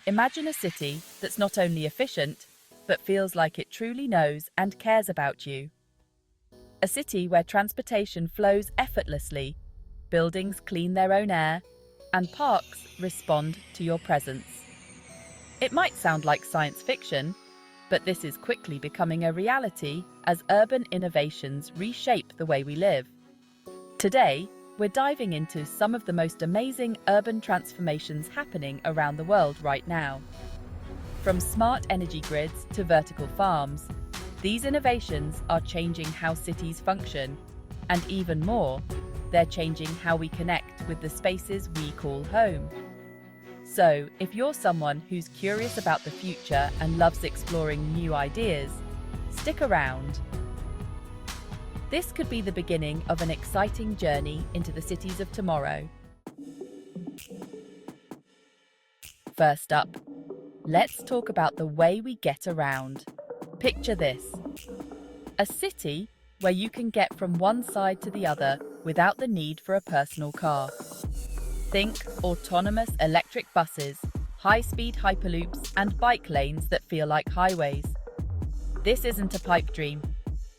Imagine a city that's not only efficient, but feels like it truly knows and cares about you. A city where transportation flows effortlessly, buildings clean their own air, and parks respond to your presence. It might sound like science fiction, but this is quickly becoming a reality as urban innovations reshape the way we live. Today, we're diving into some of the most amazing urban transformations happening around the world right now. From smart energy grids to vertical farms, these innovations are changing how cities function, and even more, they're changing how we connect with the spaces we call home. So, if you're someone who's curious about the future and loves exploring new ideas, stick around. This could be the beginning of an exciting journey into the cities of tomorrow. First up, let's talk about the way we get around. Picture this: a city where you can get from one side to the other without the need for a personal car. Think autonomous electric buses, high-speed hyperloops, and bike lanes that feel like highways. This isn't a pipe dream.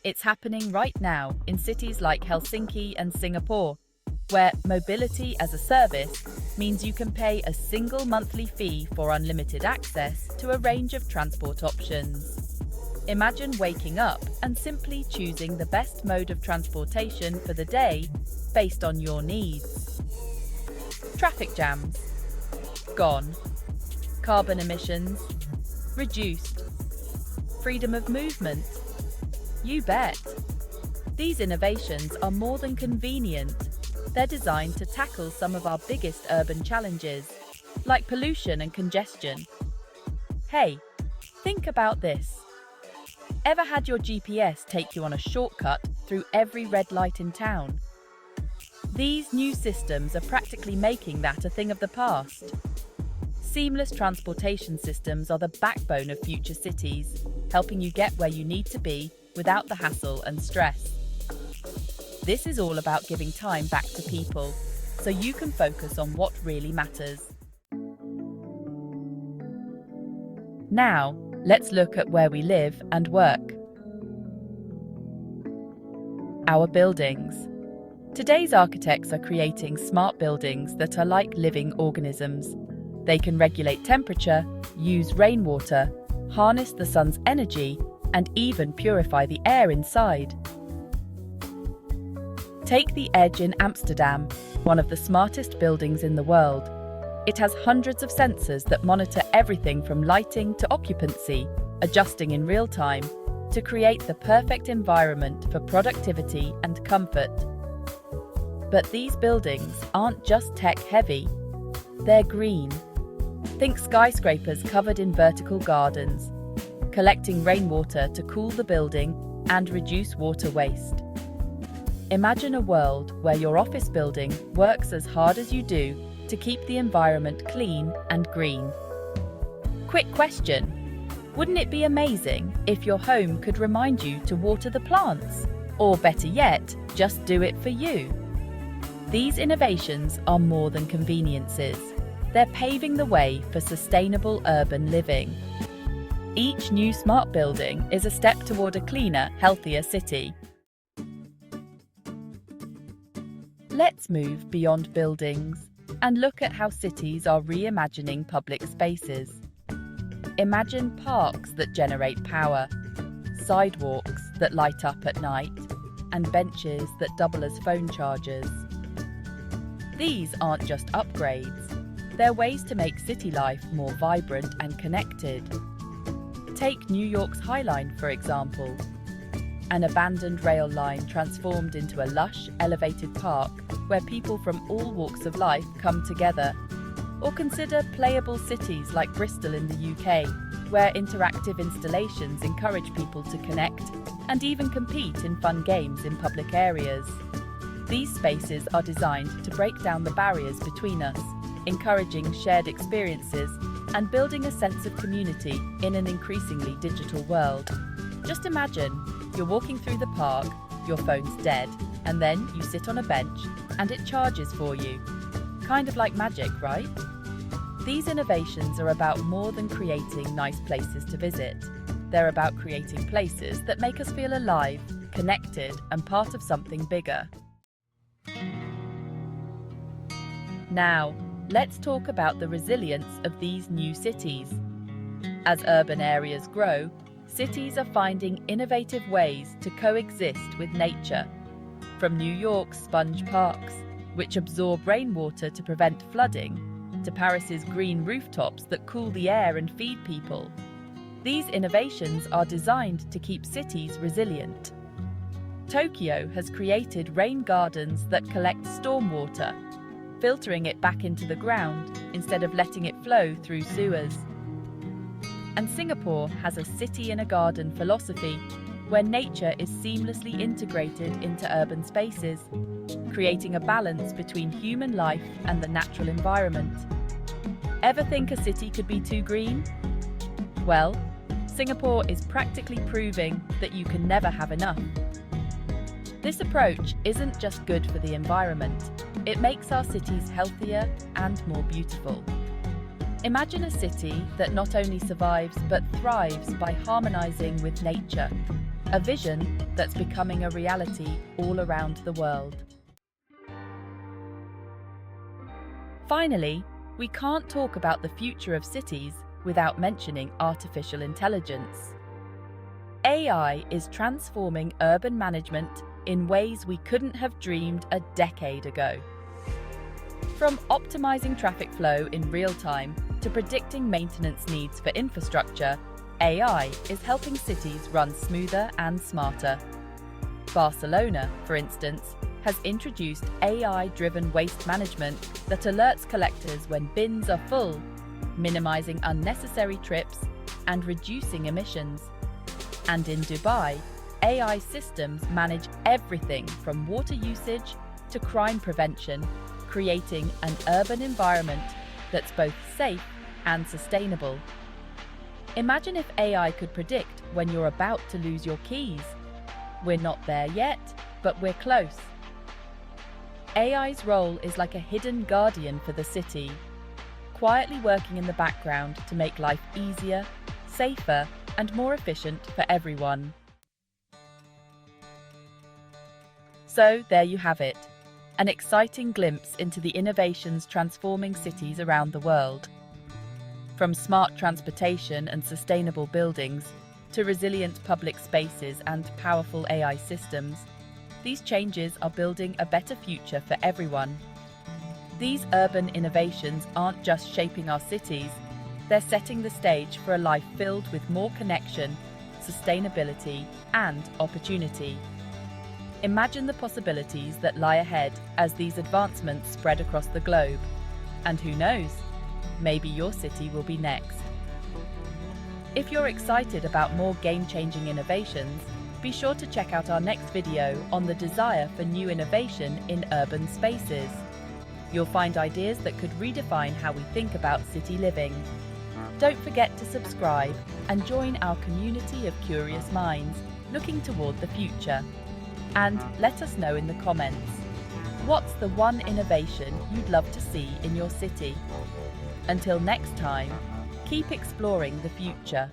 It's happening right now in cities like Helsinki and Singapore, where mobility as a service means you can pay a single monthly fee for unlimited access to a range of transport options. Imagine waking up and simply choosing the best mode of transportation for the day based on your needs. Traffic jams gone. Carbon emissions reduced. Freedom of movement. You bet. These innovations are more than convenient. They're designed to tackle some of our biggest urban challenges, like pollution and congestion. Hey, think about this. Ever had your GPS take you on a shortcut through every red light in town? These new systems are practically making that a thing of the past. Seamless transportation systems are the backbone of future cities, helping you get where you need to be without the hassle and stress. This is all about giving time back to people, so you can focus on what really matters. Now, let's look at where we live and work. Our buildings. Today's architects are creating smart buildings that are like living organisms. They can regulate temperature, use rainwater, harness the sun's energy, and even purify the air inside. Take the Edge in Amsterdam, one of the smartest buildings in the world. It has hundreds of sensors that monitor everything from lighting to occupancy, adjusting in real time to create the perfect environment for productivity and comfort. But these buildings aren't just tech-heavy, they're green. Think skyscrapers covered in vertical gardens, collecting rainwater to cool the building and reduce water waste. Imagine a world where your office building works as hard as you do to keep the environment clean and green. Quick question: wouldn't it be amazing if your home could remind you to water the plants? Or better yet, just do it for you? These innovations are more than conveniences. They're paving the way for sustainable urban living. Each new smart building is a step toward a cleaner, healthier city. Let's move beyond buildings and look at how cities are reimagining public spaces. Imagine parks that generate power, sidewalks that light up at night, and benches that double as phone chargers. These aren't just upgrades, they're ways to make city life more vibrant and connected. Take New York's High Line, for example. An abandoned rail line transformed into a lush, elevated park where people from all walks of life come together. Or consider playable cities like Bristol in the UK, where interactive installations encourage people to connect and even compete in fun games in public areas. These spaces are designed to break down the barriers between us, encouraging shared experiences and building a sense of community in an increasingly digital world. Just imagine, you're walking through the park, your phone's dead, and then you sit on a bench and it charges for you. Kind of like magic, right? These innovations are about more than creating nice places to visit. They're about creating places that make us feel alive, connected, and part of something bigger. Now, let's talk about the resilience of these new cities. As urban areas grow, cities are finding innovative ways to coexist with nature. From New York's sponge parks, which absorb rainwater to prevent flooding, to Paris's green rooftops that cool the air and feed people. These innovations are designed to keep cities resilient. Tokyo has created rain gardens that collect stormwater, filtering it back into the ground instead of letting it flow through sewers. And Singapore has a city in a garden philosophy where nature is seamlessly integrated into urban spaces, creating a balance between human life and the natural environment. Ever think a city could be too green? Well, Singapore is practically proving that you can never have enough. This approach isn't just good for the environment, it makes our cities healthier and more beautiful. Imagine a city that not only survives but thrives by harmonizing with nature, a vision that's becoming a reality all around the world. Finally, we can't talk about the future of cities without mentioning artificial intelligence. AI is transforming urban management in ways we couldn't have dreamed a decade ago. From optimizing traffic flow in real time to predicting maintenance needs for infrastructure, AI is helping cities run smoother and smarter. Barcelona, for instance, has introduced AI-driven waste management that alerts collectors when bins are full, minimizing unnecessary trips and reducing emissions. And in Dubai, AI systems manage everything from water usage to crime prevention, creating an urban environment that's both safe and sustainable. Imagine if AI could predict when you're about to lose your keys. We're not there yet, but we're close. AI's role is like a hidden guardian for the city, quietly working in the background to make life easier, safer, and more efficient for everyone. So there you have it, an exciting glimpse into the innovations transforming cities around the world. From smart transportation and sustainable buildings to resilient public spaces and powerful AI systems, these changes are building a better future for everyone. These urban innovations aren't just shaping our cities, they're setting the stage for a life filled with more connection, sustainability, and opportunity. Imagine the possibilities that lie ahead as these advancements spread across the globe. And who knows, maybe your city will be next. If you're excited about more game-changing innovations, be sure to check out our next video on the desire for new innovation in urban spaces. You'll find ideas that could redefine how we think about city living. Don't forget to subscribe and join our community of curious minds looking toward the future. And let us know in the comments, what's the one innovation you'd love to see in your city? Until next time, keep exploring the future.